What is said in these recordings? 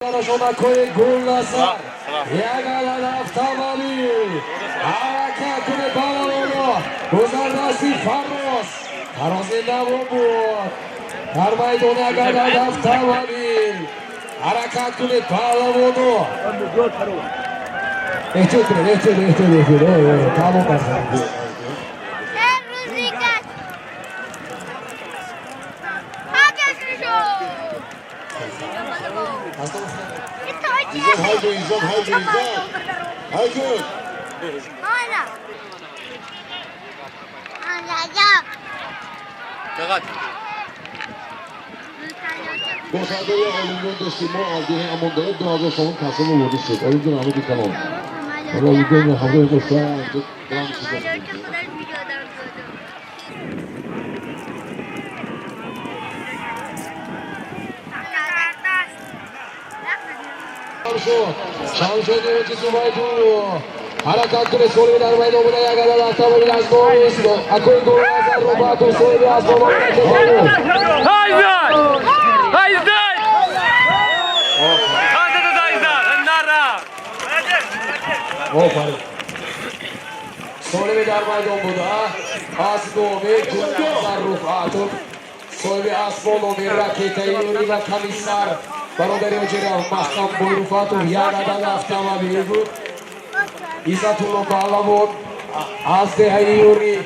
Шонакои Гулнасар, Ягалан автомобиль, Аракатуне Балалоно, Гузардаси Фаррос, Тарозинда Вобуд, Кармайдон Ягалан автомобиль, Аракатуне Балалоно. Ehtiyor, tamam bazen. İzzet haydi İzzet haydi İzzet. Haydi. Hala. Anlayacağım. Dikkat. Boşadırı elinden destimo aldığı amondaya dağda sonun kasımı vurdu sık. Oyuncu namı dikkat oldu. Ama yüzden havaya koşsa artık devam edecek. Şansı ediyoruz Zubaydu. Harakatını soruyor Armaydo buraya kadar atama biraz doğru istiyor. Akıl doğru yazar Roberto soruyor az doğru. Haydi! Haydi! Hadi de haydi! Nara! Hoppa. Soruyor Armaydo burada. Az doğru yazar Roberto. Soruyor Asmolo bir rakete yürüyor ve komisar. Baroberi Hoca'ya mahkam buyruğu Fatih Yaradan avtomobil bu. İzatullah Balavon, Azdehayuri,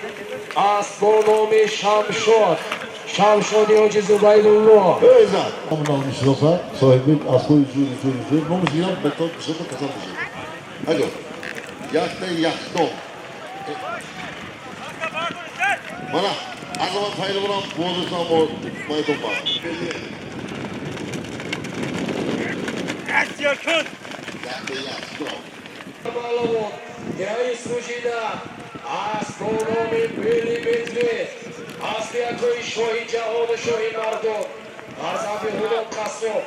Astronomi Şamşot, Şamşot Hoca Zubaydullah. Özel. Tamam almış olsa sahibi aslı yüzü. Nomus yan beton kısmı kazanmış. Hadi. Yaktı. Bana. Azama fayda bulan bozursam o maydım var. Yakın! Yaktı. Balavon, Gerayi Sujida, Astronomi Milimetri, Asliyakoy Şohinca Oğlu Şohin Ardo, Arzabi Hudon Kasso,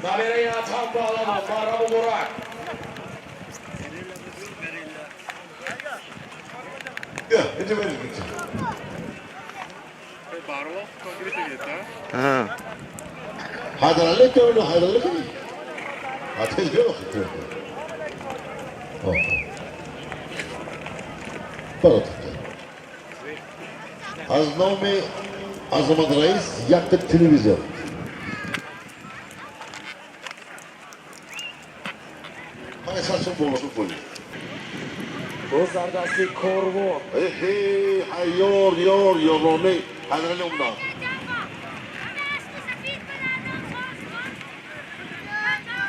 Namereye Atan Balavon, Marabu Burak. Ya, hadi verin gitsin. Haydarlık öyle haydarlık mı? Ateş yok. Pardon. Aznome Azamat Reis yaktı televizyon. Hani saçın boğazı koyuyor. Bozardasi Korvo. Yor Rome. Haydarlık ondan.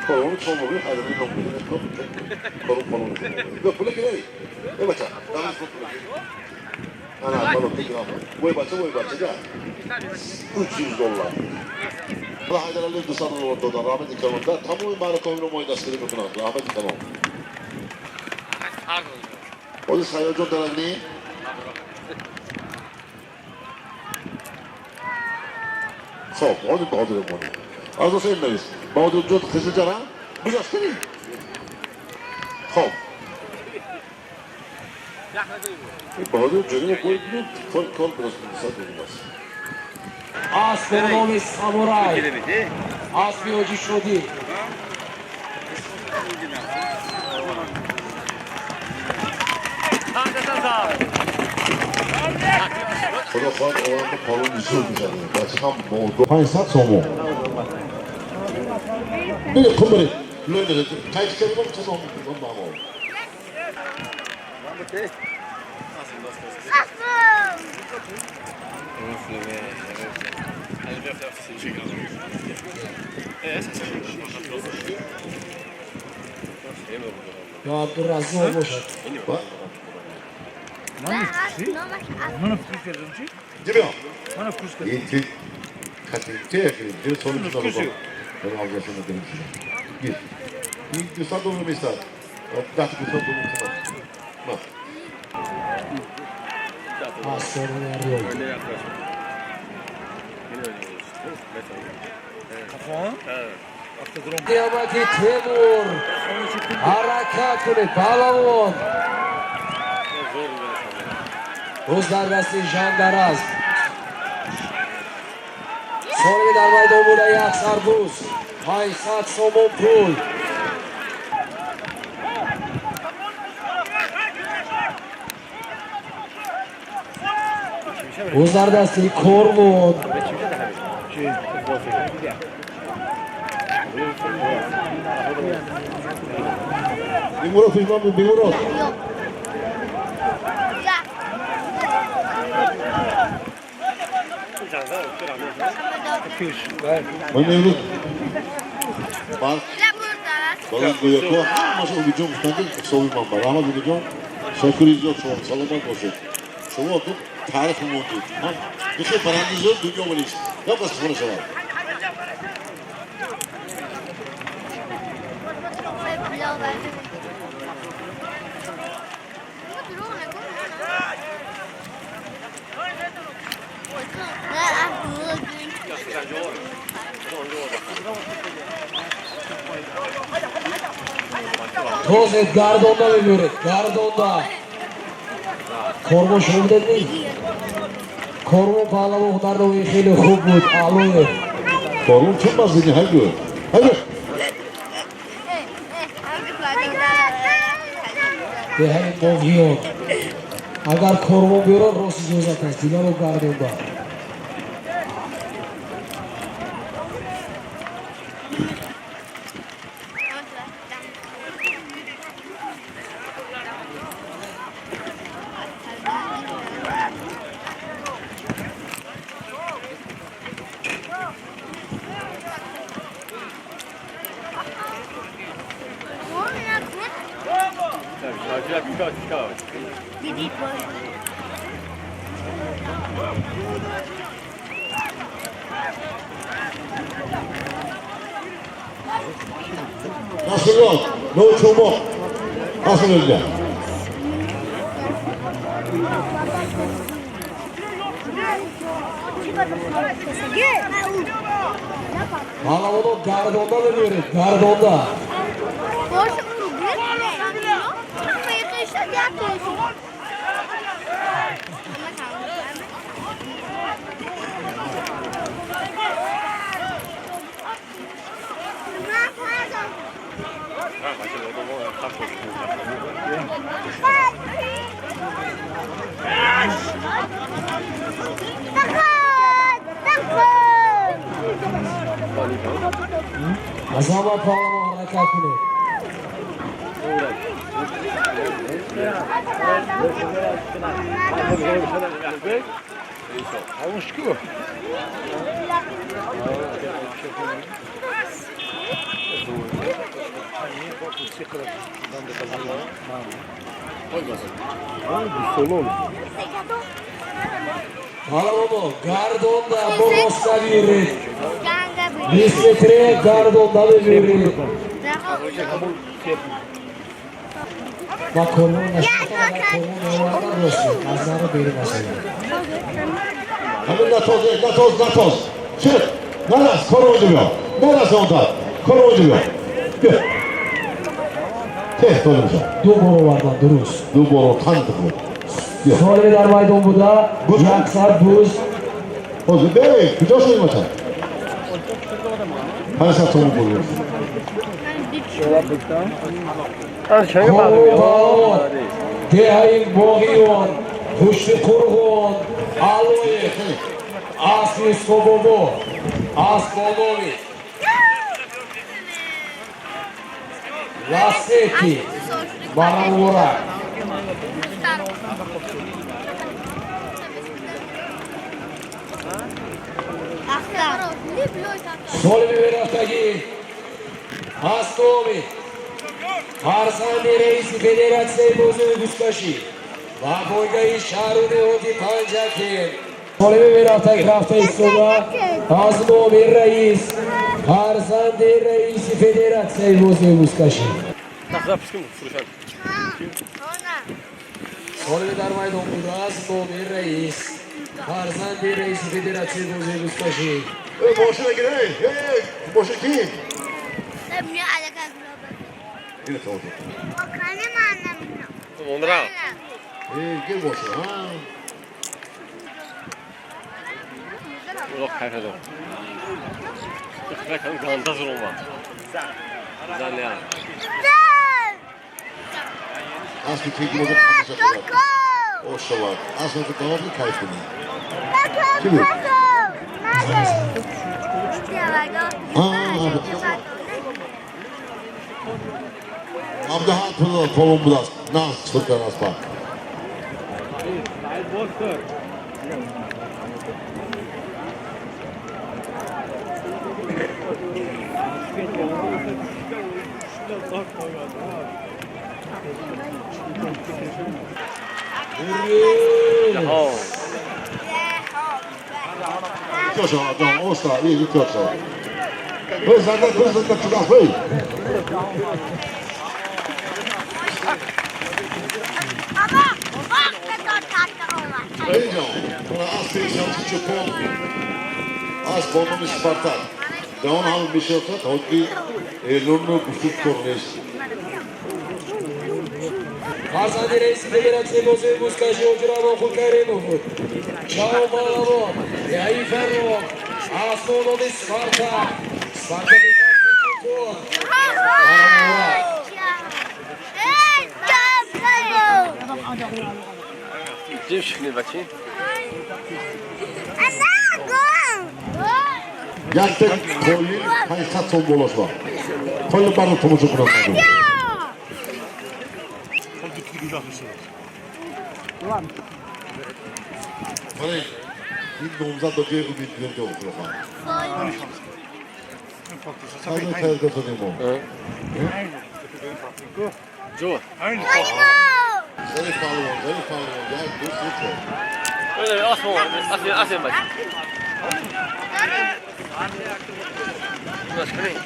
Koronu çoğunluğu haydarlık ondan. Koronu. Yok bu ne ki? Ne baca? Damız kokulu. Ana balon tek ama. Boy baca ya. $300. Bu Haydarali Dusan'ın ortada rahmetli kanalında tam uyumara koyunun oynasını bakın rahmetli kanal. O da sayıcı tarafını Sok, o da bağdır bunu. Az olsa inmeyiz. Bağdır ucuz kızılcana. Bu yaşta değil. Hop. Bağdır ucuzunu koyduğunu kol burasını satılmaz. Astronomi Samuray, Asmi Hoca Şodi. Fotoğraflar oranda balon yüzü olacak. Başkan boğdu. Haysat somu. Ne kumari? Lönde. Kayıt kelime mi çözüm? Ondan oldu. Ya Abdurrazı olmuş. Bak. Mana Gibi. Bana kuska. İlk kaçıncı yakın. Sonuçta oldu. Ben alacağım dedim size. Gir. İlk güzel doğru mesaj. Daha güzel doğru mesaj. Bak. Sorun arıyor. Diyamati Temur, Harakatuni Balavon, Uzdardasi Jandaraz, Soruyu Darmaydo buraya Sarbuz. Aysat Somonpul. O'zardasi Korvon. Bimurot hujman bu Bimurot. Yok. Ya. Mevlüt. Bak. Ya burada. Balık koyuyor. Hamması o gücüm ustadı. Soğuyman var. Ama bu gücüm şakırız yok. Çoğum salamat olsun. Çoğum otup tarih umudu. Bir şey parantez yok. Dünya olmuş. Yapmasın bunu sana. Pilav verdim. Bu durum ne konu? Ne yapıyorsun? Tozet Gardon'da veriyoruz. Gardon'da. Korvo şovda değil. Korvo bağlama hunarda o kheli khub bud. Aloyev. Korun çıkmaz beni. Hadi. Hadi. Dehay Mogion. Agar Korvo biyor Rossi Josatan. Dinamo Gardon'da. Nasıl yok? No çomuk. Nasıl öyle? Bağlama Gardon'da veriyoruz. Gardon'da. Azama bağlama harekatını. Bağlama Gardon'da Boros'ta veriyoruz. Nispetre Gardon'da veriyoruz. Bak konunun aşağıda konunun evladan Rossi. Azları beri başlıyor. Hadi Natoz. Çık. Naras, konu uyduruyor. Naras ondan. Konu uyduruyor. Gel. Test olunca. Duborovardan Duruz. Duboro tanıdık bu. Gel. Solider maydonunda Yaksar Buz. Oğlum bey, güzel söyleme sen. Hani sen soğuk oluyorsun? Korvon. Dehay Mogion. Huşli Kurgon. Aloyev. Aslis Kobobo. Asbolovi. Laseti. Maravura. Solvi Veratagi. Astovi. Arsani Reisi Federatsiya Bozu Guskashi. Vaboygai Sharuni Odi Panjakin. Solvi Veratagi hafta istoda. Azmovi Reis. Arsani Reisi Federatsiya Bozu Guskashi. Solvi Darmaydon'da Azmovi Reis. Arsani Reisi Federatsiya Bozu Guskashi. Boşuna gir hey. Hey. Boşu kim? Yine soğuk. Onlara. Gir boşuna. Ha. Yok kayfede. Bakalım ganda zoruma. Güzel ya. Als we kriegen we ook anders. Oh, zo wat. Als we het dan ook niet kijken. Am da hatırlar kolum biraz. Nas çıkar nas bak. Jaha. Kör dan Åsta, egen kör så. Kızlar çıkar höj. Ama bak ne tatlı olmak. Hejde, buna az teyzem çıkıyor på. Az bonom i Spartak. Da hon har besökat hockey Lundu Kufut Kornes. Hasan Reis Federazione Mose Buscagio Girano Fulcareno. Ciao Malamo. E aí Ferro. A sono di Sparta. Sparta di Calcio. Gdzie şimdi bakayım? Gerçek koyu kaysat son bolaşma. Koyu barı tumucu bırakmadı. Hani bir domza da bir ümitleri de olur efendim. Sadece tezgah edeyim o. Joe. Zayıf alıyor. Gel dur dur. Öyle bir asma bak.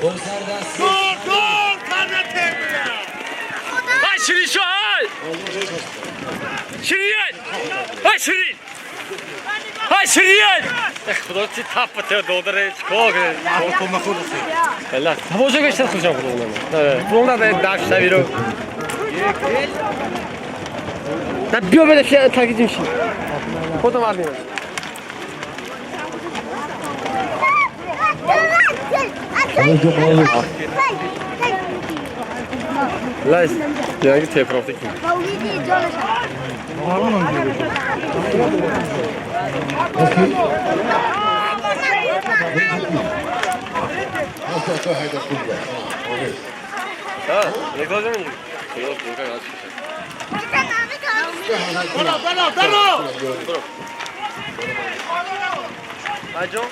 Ozar'da Hay Şirin şu an! Şirin! Hay Şirin! Hay Şirin! Kudurtçı tapıtı doldurur çıkıyor. Koltuğuma kurusu. Valla taboca geçten kuracağım kulağına. Evet. Bunlar da daha şuna bir o. Ben bir böyle şey takip edeyim şimdi. Foto var benim. Lays, yani teperaftaki. Hasta hayda kurdu. Ha, ne kadar mı? Yok, yok, yok. Bello! Ajo?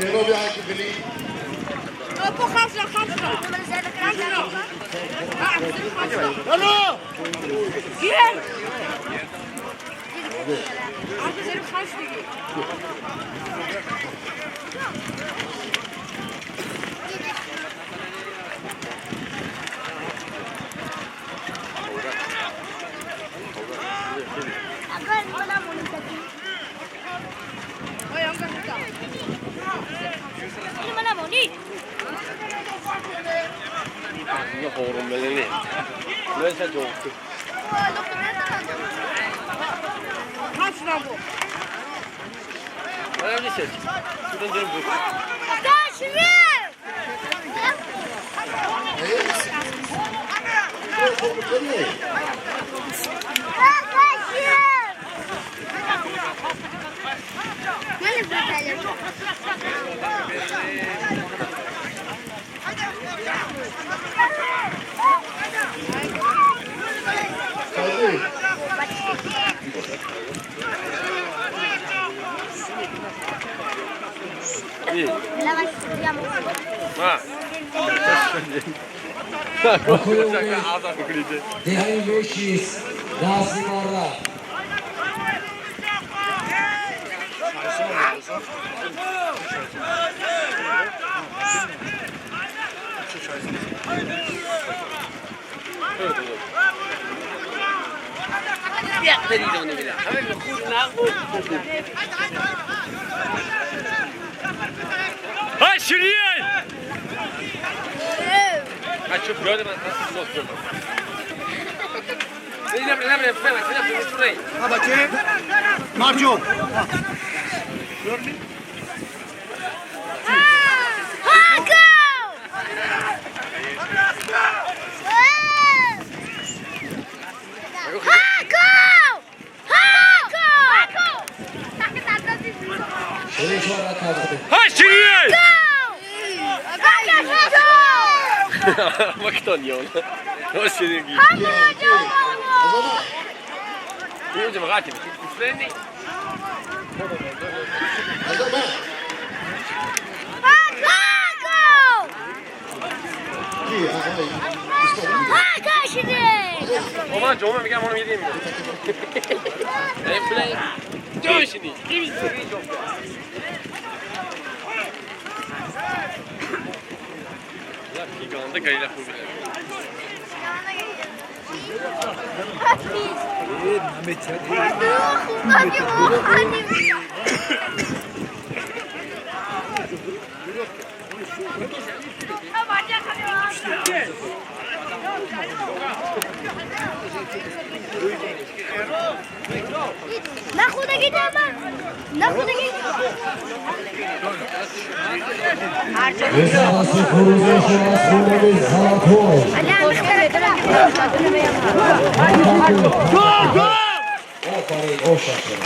Yero bir hakim bili. Hallo! Gel! Abi senin kaç ligi? 이거 호름 meleli. Neyse çok. Kaç lira bu? Önemli şey. Şuradan dönüp dur. İyi. Ha. Dehaj Yoshis da Simorra. Hay Şirin! Ha çok gördüm ben. Marco. Şerif var atardı. Hay Şirin! Bak ya ona. O Şirin gibi. Önce bak atayım. Üfleyin. Aman canım bir onu yedeyim mi? Ben play. Dön şimdi. Ya giganta kayla bu bile. ناخذ قدامه ناخذ Ve sahası Kuruzo Şurası'nda Salatoy. O parayı o şartları.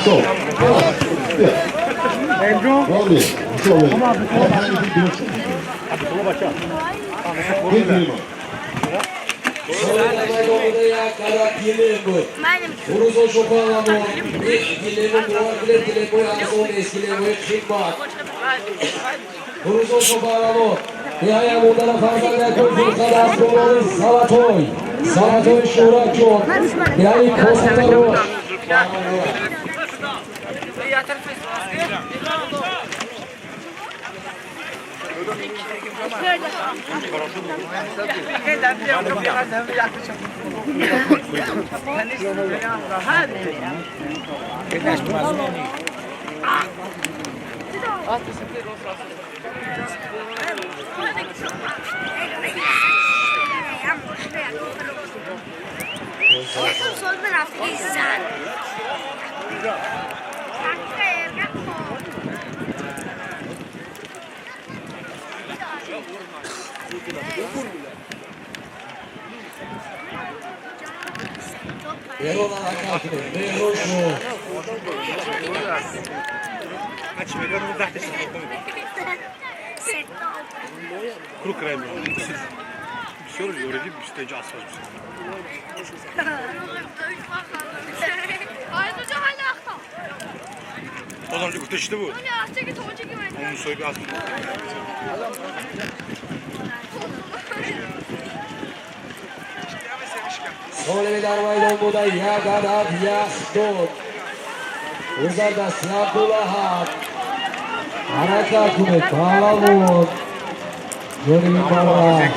So. Rolly. So. Solaya Karapilemo. Kuruzo Şokalamo. Eskilemo Muhakkilemo Yazon Eskilemo Çıkmak. Kuruzo Şokalamo. Nihaya Mudara Fazla'da Kırkır Kadar Kuruzo Salatoy. Salatoy Şurakçon. Yani Kosataro. Sol taraf insan. Verona Akakre. Verosho. Kuru krem. Bir şey olur, öyle müsteci asfalt. Ayrıca hala akta. O zaman çok işte bu. Ne akta git hoca gibi. Onun soyu bir asfalt. Solve Darvay'dan bu da Yagadat Yahdon. Uzarda Siyabdulahat. Araka Kumet Palamon. Johnny Mara.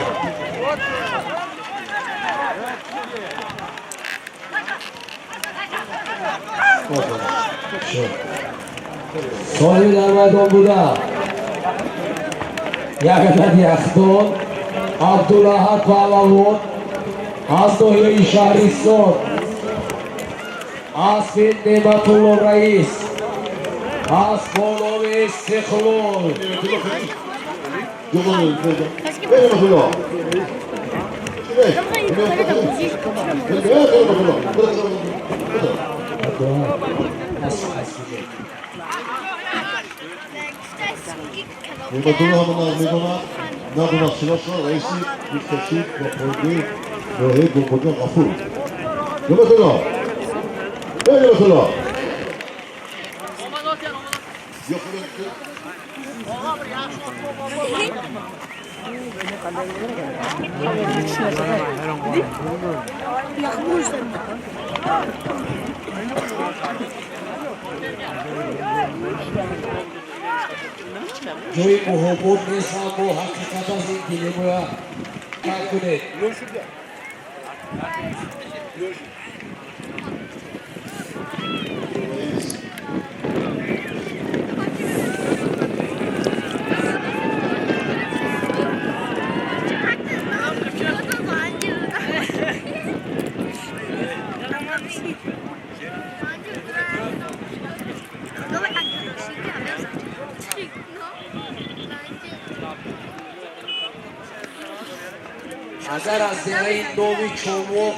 Solve Darvay'dan bu da Yagadat Yahdon. Abdulahat Palamon. Asdoyo İşarisson. Asfin Nematullo Reis. Asbolovis Sekhlol. Yolunu Ver bakalım. 나도나 실었어 레이스 리서치 프로포디 너의 공부가 앞으로 여보세요 네 여보세요 저희 모호보 내사모 하키카타 생기네모야 까꾸네 зараз делаjí новý čomok,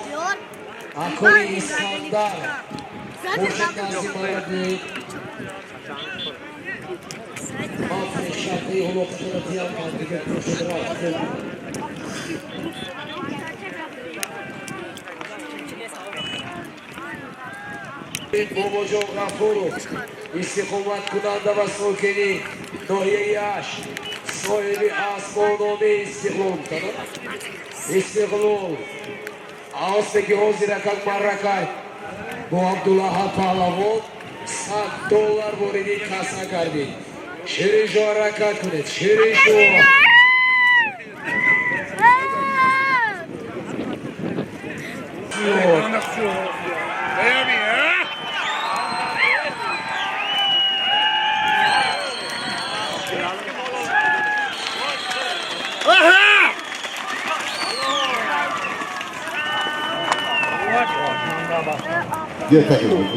ako je Iskandar. Môže nás mladý. Máte šaty, ono potrebujeme, kde prošli rád. Pomožou na foru. Istihovat kudanda vas okeni. No je yaş. Soyli asmonomi istihlum. İstihlum. Ağustaki 10 lira kalk marrakay. Bu Abdullah Palavon. $100 boridi kasa kardi. Şirijo harakat kunet. Şirijo. Diğer takım.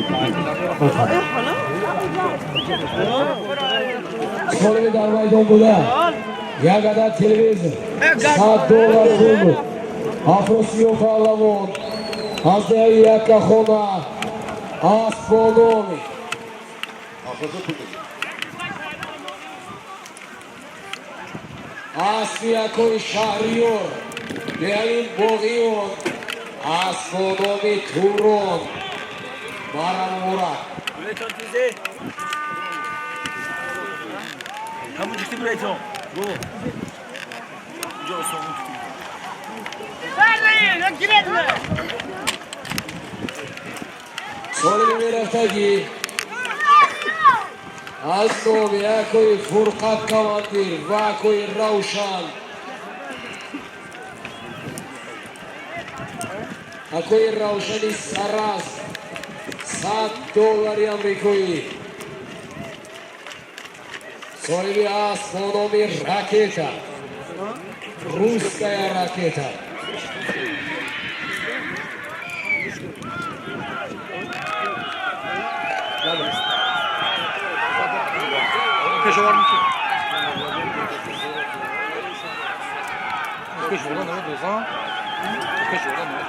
Skolevi Darvay'dan buda. Yagada televizyon. $100 buldu. Afrosiyo Palavon. Azdaya Yakahona. Asponovi. Afro'da tutun. Asfiyakoy Şahriyor. Realin Boğiyor. Asponovi Turon. Maramura. Kamu çıktı buraya çok. Bu. Yok son. Solevi Meraftagi. Asnovi Akoy Furkat Kavandir. Vakoy Ravşan. Akoy Ravşani Saras. $100 Amerikoyi. Solevi Asponovi Raketa. Ruskaya Raketa. Köşe var mı ki? Köşe olan ne oldu o zaman? Köşe olan ne oldu?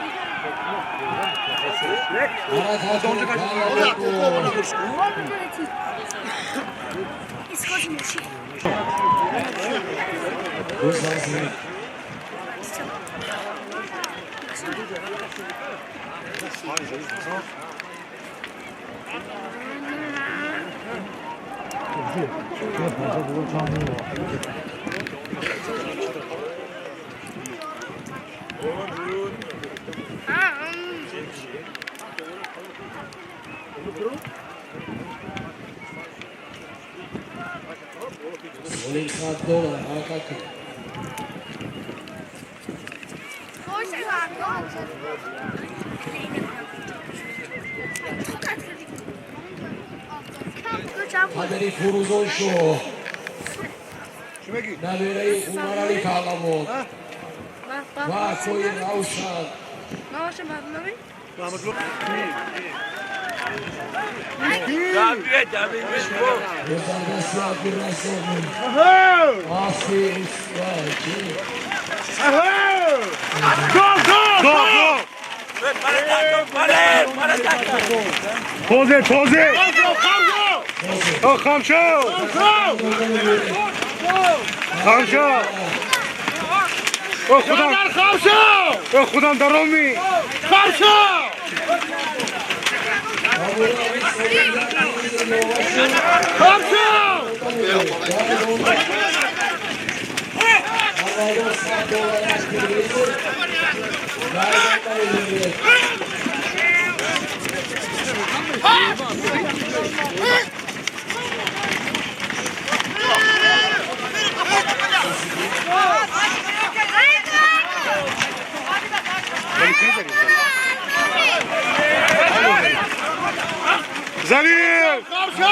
Solevi $100 harakat. Kaderi Furuzon Show. Naverei Umarali Palavon. Vakoy Ravşan. Özaldası Abdurrasoğlu. Asi İsrail. Poze, poze. Oh, kamço. Kamço. Oh, kudan. Kamço. Oh, kudan daromi. Kamço. Kamço. Zalim. Kamço.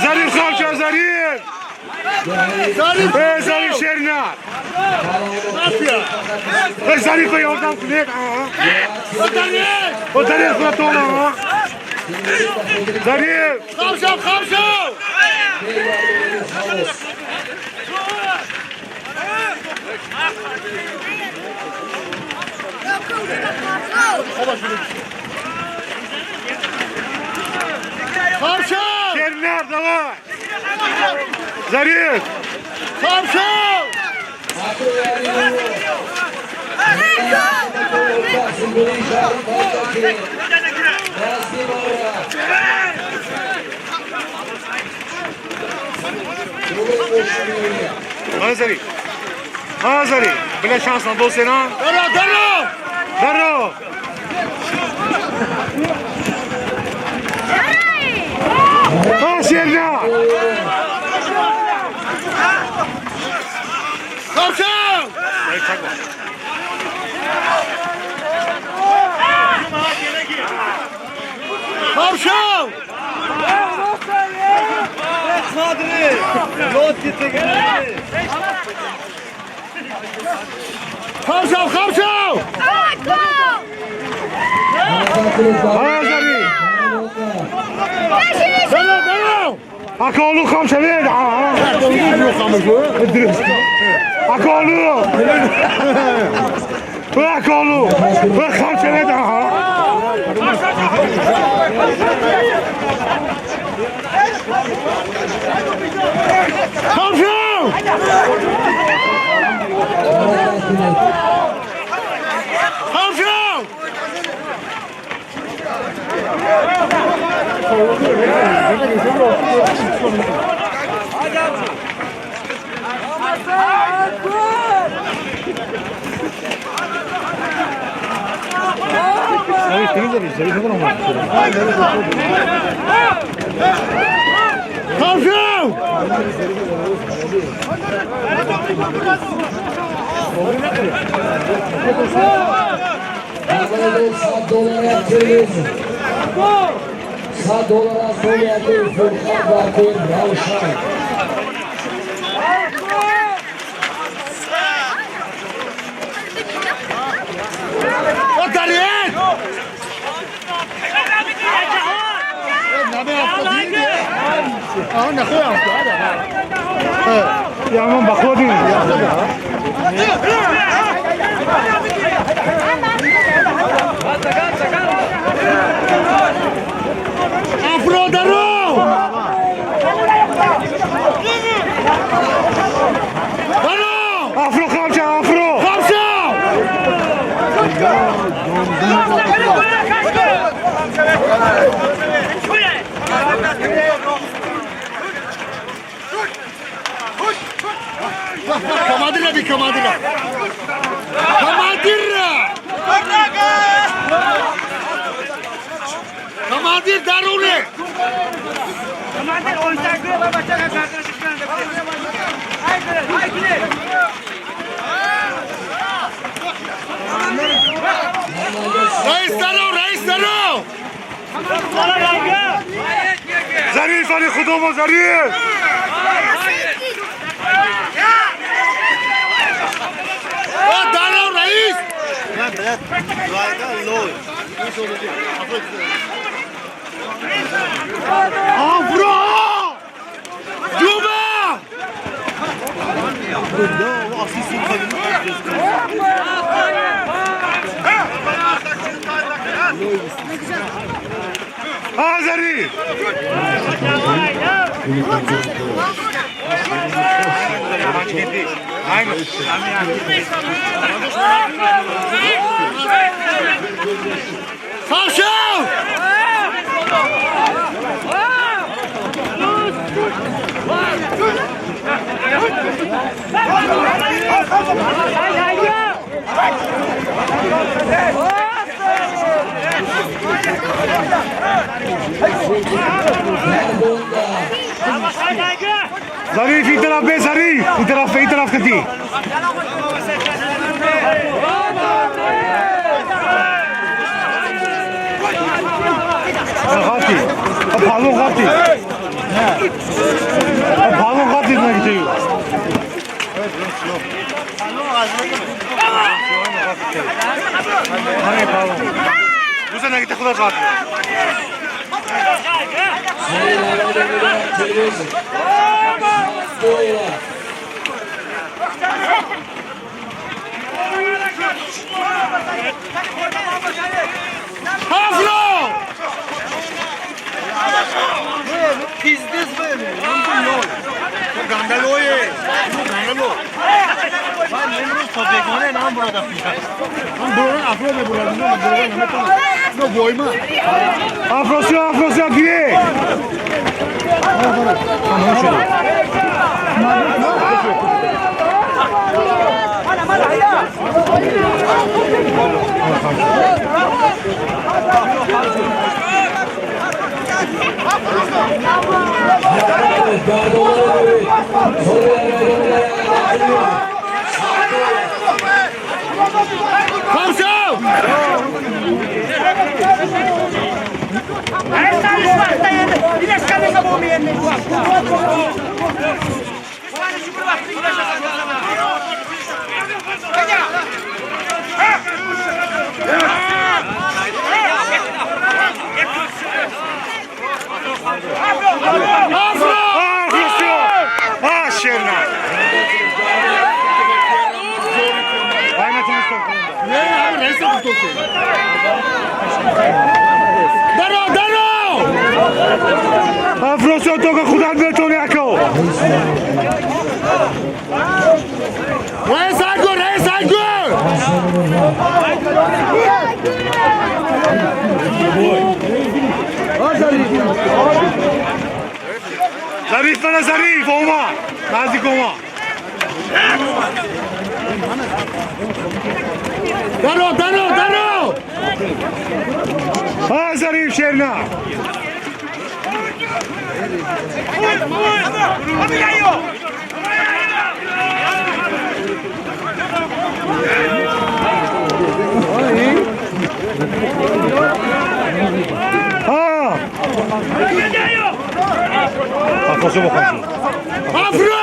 Zalim kamço, zalim. Zalim Şernar. Zalim koy oradan kulet. O zalim kulet ona. Zalim. Kamço, kamço. Meyvanlı Havuz. Tavşan! Şerler давай! Zarif! Tavşan! Aklı yani Simboli işaret Haydaki. Nazmi Mara. Yolun boşluğu. Ha Zarif! Ha Zarif! Bile şansla dol seni ha! Darro! Ha Şerler! Tavşan! Tavşan! Tavşan! Tavşan! Ha Zarif! Akolu kamşevi! Akolu! Akolu! Kamşevi! Tavşan! Tavşan! Tavşan! Havada sağ dolara yaptırıyoruz. Sağ dolara sol yapıyoruz. Furkan Bakır Ravşan. Otelin! Ya aman bakıyordun. Afro Darro! Darro! Afro kamça afro. Tavşan! Kamadira bir kamadira. Kamadira! Kamadir Darune! Reis Darro! Reis Darro! Zarif Ali Khudomo Zarif. Darro reis! Afro! Cuma! Ha Zarif. Tavşan! Zarif itaraf be Zarif. İtaraf kati. Hati. Balon hati. Balon hati ne gidiyor? Hani balon. Bu sene gitti kadar hati. Afro! Pizdiz böyle. Gandaloye. Gandalo. Ben memnun topekone nam burada pizza. Ben buranın afro be buranın. Buranın ne no boyma. Afrosu diye. Tamam şöyle. Afroso toca खुदा में तो नहीं आको Raise side go Zarif bana zarif olma nazik olma Dano Ha zarif şerna Afro'su bakalım. Afro!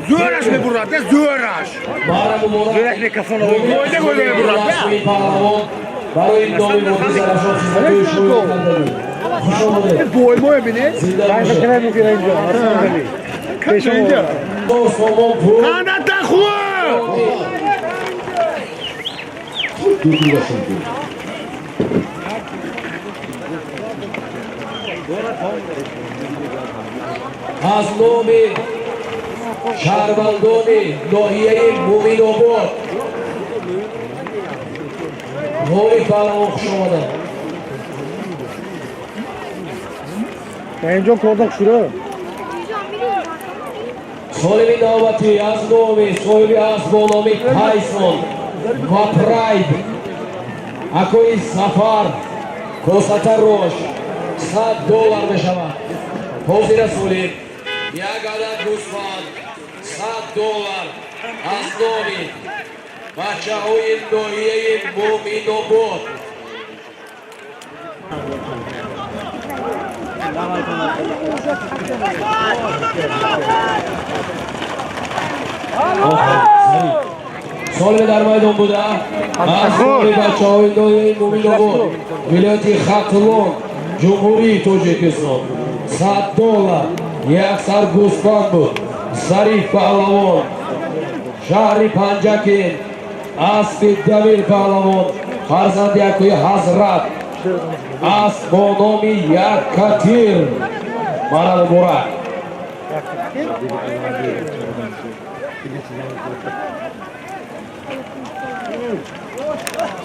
Zöraş mı burada? Zöraş. Zöraş ne kafana oldu? Oyda golleri burada. Boy beni. Ben de kenar mümkün edeceğim. Kaçınca. Kanata kuva. Aslomi Şarbaldoni Nohiye Muminobor Nohi Kalan okşamadı. En çok kordak şuraya. Solevi Navati Aslomi Solevi Asbonomi Tyson Vapraid Akoi Safar Kosatarosh $100 beshava Hozira Solev Yagadan Gusman $100 Aslomi Vachaoyin Nohiyeyin Muminobor Solve dar maydon buda. Aslomi Vachaoyin Nohiyeyin Muminobor Viloyati Xatlon Cumhuriy Tojikiston $100 Yaksar Guspanbu Zarif Pahlavon Shahri Panjakin Asfi Damir Pahlavon Farzandi Akuy Hazrat Astronomi Yakatir. Marabu Burak.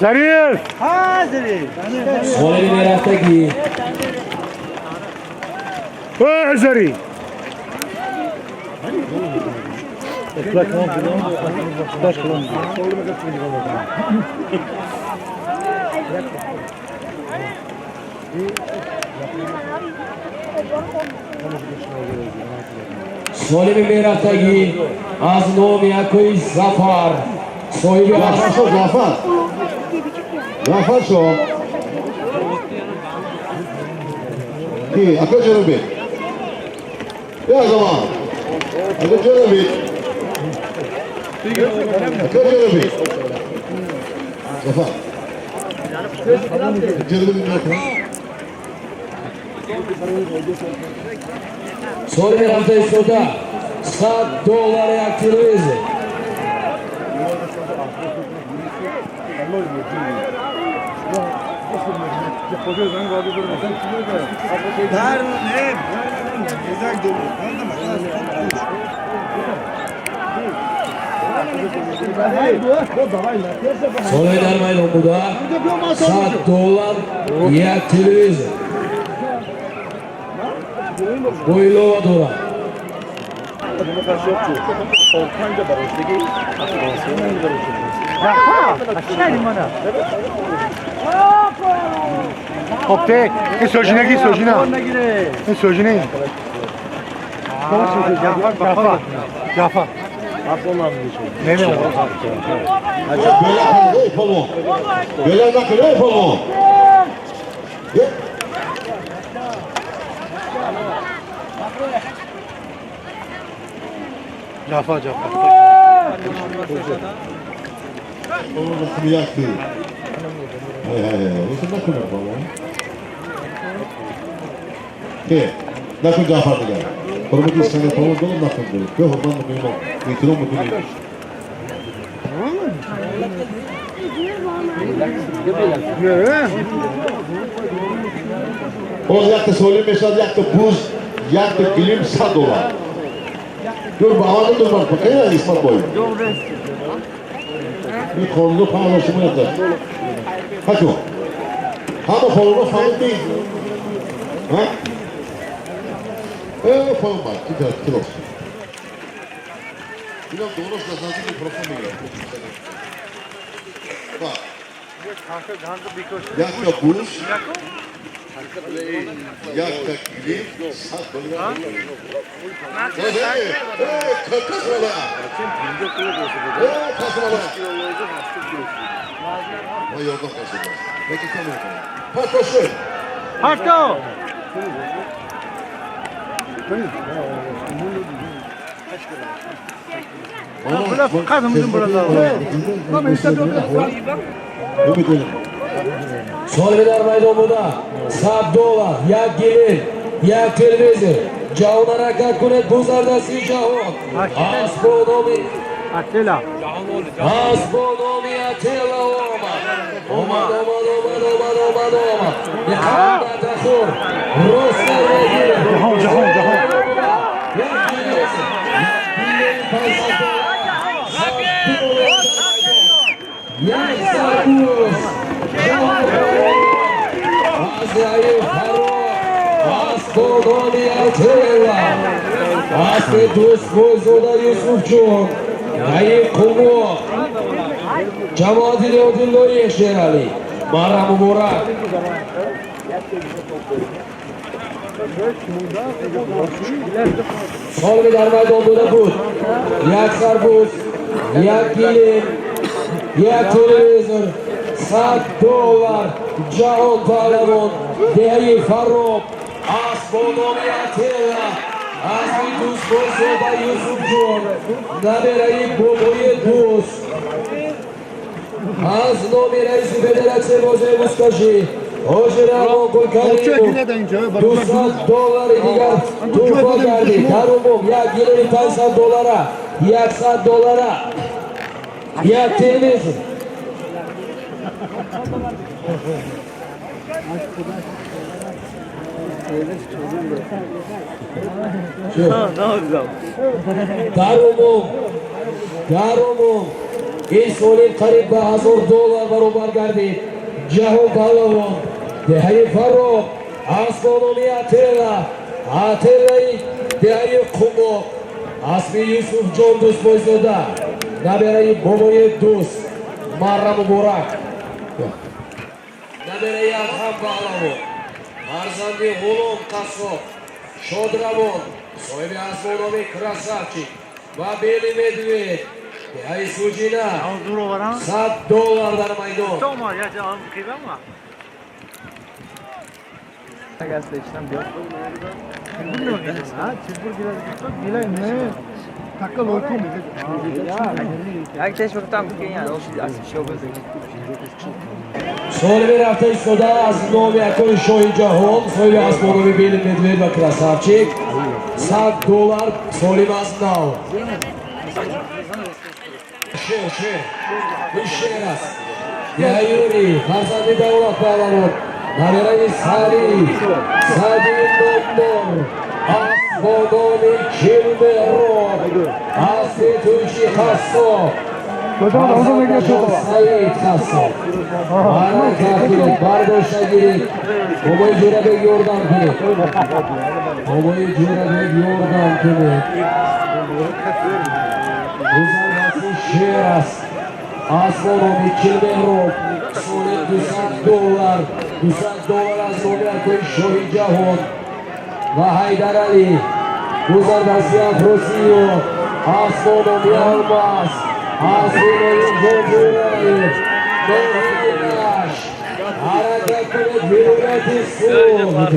Zarif. Ha Zarif. Solevi Merastagi. Ha Zarif. Solevi Merastagi. Astronomi Yakuy Zafar. Solevi Zafer şo, Zafer. Zafer şo. Ki, akıl cenubi. Ya zaman. Akıl cenubi. Akıl cenubi. Zafer. Cenubi ne yapalım? Solevi Merastagi Soda. $100 aktivize. Solevi Darmaylı Omuda. $100 aktivize. Boylova Dora. Hop tek. Ne sojine ki sojine. Ne sojine. Cafa. Ne mi o? Böyle akıllı ey palon. Böyle akıllı ey palon. Cafa. Onu nasıl bir yaktı? Hey. Nasıl nakıl palon? He. Nakıl Cafer'de gel. Hormati istene palon dolu nakıl dolu. Ve hormanlı kıyma. Mekron mu kıyma? O yaktı söyleyeyim mesela yaktı buz, yaktı kilim $100. Dur bağlı dur bak bakayım ya İsmat boyu. Bir kolunu paylaşımı yaptı. Kaç o? Ama kolunu falan değil. Ha? Falan var. Kilos. Bilmem doğrusu da zaten bir profil mi yaptı? Bak. Yaktı buz, yaktı kilim $100. Kasmalı. Kasmalı. Vay yolda kasmalı. Peki tamam. Patlasın. Hatta. Burada kadımızın burada. Ama işte Solevi Darmaylı Omuda. $100 ya gelin ya televizor. Caunara Kakunet Buzarda Sijahon. Astronomi. Atilla. Astronomi Atilla Oma. Yıkanda Takur. Rusya Regi. Cahan. Azrail Faruk. Astronomi Atilla. Aspetus Bozoda Yusufçu. Gayip Kumu. Cemaat-i Leodillo'yu Yeşerali. Marabu Burak. Solevi Darmaylı Omuda Bud. Yak Sarbuz. Yak Gilim. Yak televizor. $100. Caon Palamon. Dehi Faruk. Astronomi Atilla. Aspetus Bozoda Yusufçu. Naberayip Boboye Dus. Az nomi reisi Federacije Bože Muskaši. Ožiramo Kolkanimu. $200 digar Turko Gardi. Tarumum ya gileri $100. Ya $100. Ya televizor. در عموم این سولین قریب به $1000 برابر گردید. جهان پهلوان دهه فرخ اسمانانی اتلای دهه قمق اسم یوسف جان دوست بایزاده نبرای بابای دوست مرم مبارک نبرای ادهم پهلوان فرزندی غلام قصاب شادروان صاحب اسمانانی красавчик و بیلی مدوید دهه سوجینه $100 در میدان سال رفته ایستاده از نام یکان شاه جهان صاحب اسمانوی بیل مدوید و красавчик $100 سالیم از نو شیر است یایوری فرزندی دولت پهلوان نبرای سری صدی نمبر اسمانانی کلمه رو اصلی توشی خستا سعید خستا حرکت کنید برداشته گیرید بابای جوره به یوردان کنید بابای جوره به یوردان کنید بزرگاتی شیر است اسمانانی کلمه رو سالی $200 از نام یکان شاه جهان و حیدر علی بزرگاتی افروسی و اسمانانی الماس اسمانانی جمهوری نوهیش حرکت کنید ویرویتی سود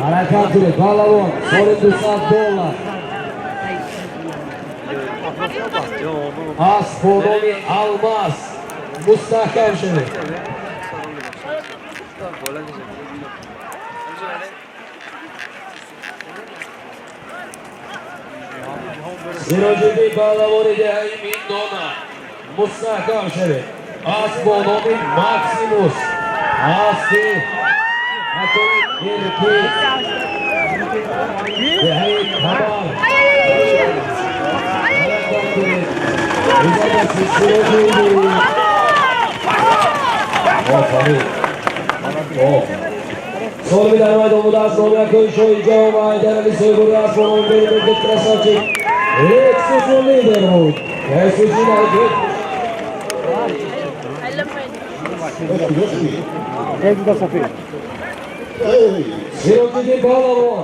حرکت کنید پهلوان سالی $200 اسمانانی الماس مستحکم شده سراجدی پهلوانی دهه میدانه مستحکم شده اسمانانی ماکسیموس هستی حکمی گرکی دهه کمال حرکت کنید بزرگاتی سراجدی سال در میدان بوده از نام یکان شاه جهان و حیدر علی صاحب اسمانانی بیل مدوید красавчик یک سوزون لیدر بود یک سوزون لیدر سیروجدی پهلوان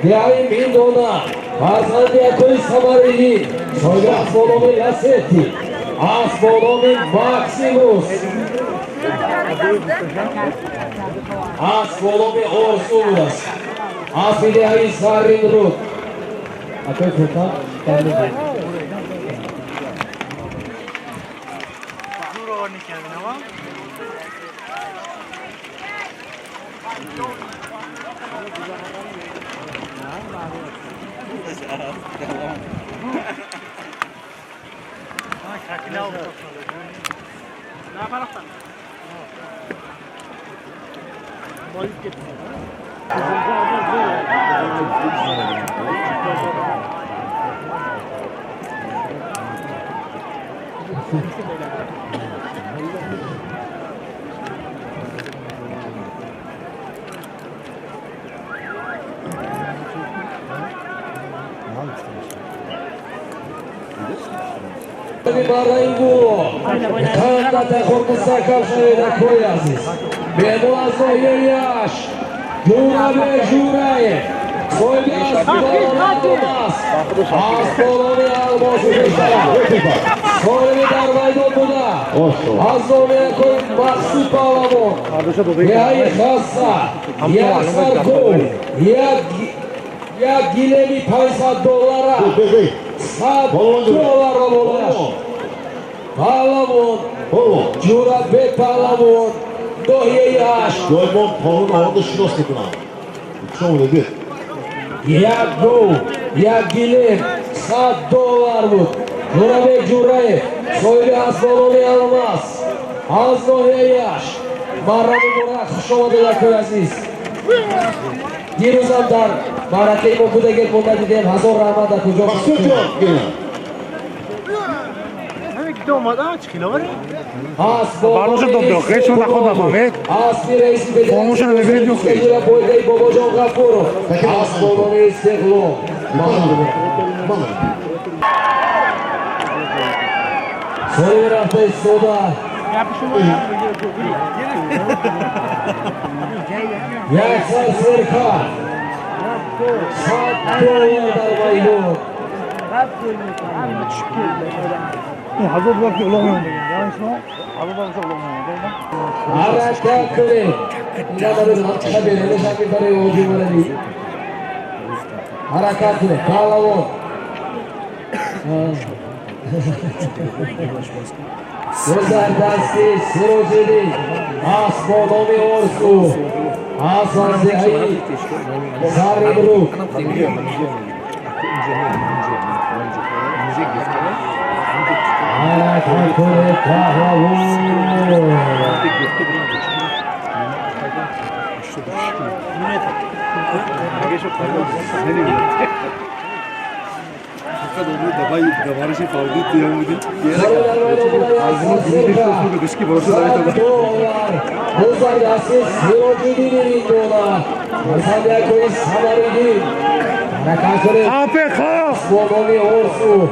دهه میدانه فرزند یکان سمرگی صاحب اسمانانی لسیتی اسمانانی ماکسیموس اسمانانی آرزو است اسم دهه زرین رود اکای فوتا تنده Барайбу, хандата хоркуса кавшави на кой азиз. Бедуазо Ильяш, Журабе Журае, Сойляс Баланатомас, Асполони Алмазу Бешара, Сойли Дарвайдо Буда, Азоми Акой Макси Паламон, Яи Хаса, Я Саргул, Я Гилеми $50, $100 болаш. Палавон, Журабе Палавон, Доҳияш. Doymon Pavlon ağında şinos yapına. Çoğu dedi. Як гол, як гилем, $100 буд. Журабек Жураев, Соили Асмонони Алмаз, аз Доҳияш, Marramu Murat, Şovada'daki aziz. Yeruzal'dan Marat'ı okuda gel bunda gideyim. Hazır Rahman'da kucak. Baksuyor gene. Barbosa dobdo, geç ona koda Mehmet. Asli reisi bedel. Olmuşsun ve biri yok. Kedira boydayı Bobocan Gafurov. Asbolonu isteklo. Soru tarafta Soda. Yaşar Serka. Saat dolar bayılıyor. Hazır bırak olamıyor. Yanlış mı? Hazır bırak olamıyor. Hareket kare. İnanılmaz hatta bir ne şarkı kare oyuncu var değil. Hareket kare. Kalavon. Gözler dersi Sirojeli. Asmonomi Orsu. Hasan Zehayi. Sarıbru. Hareket kare. Kalavon. APK! Asmonomi Orsu.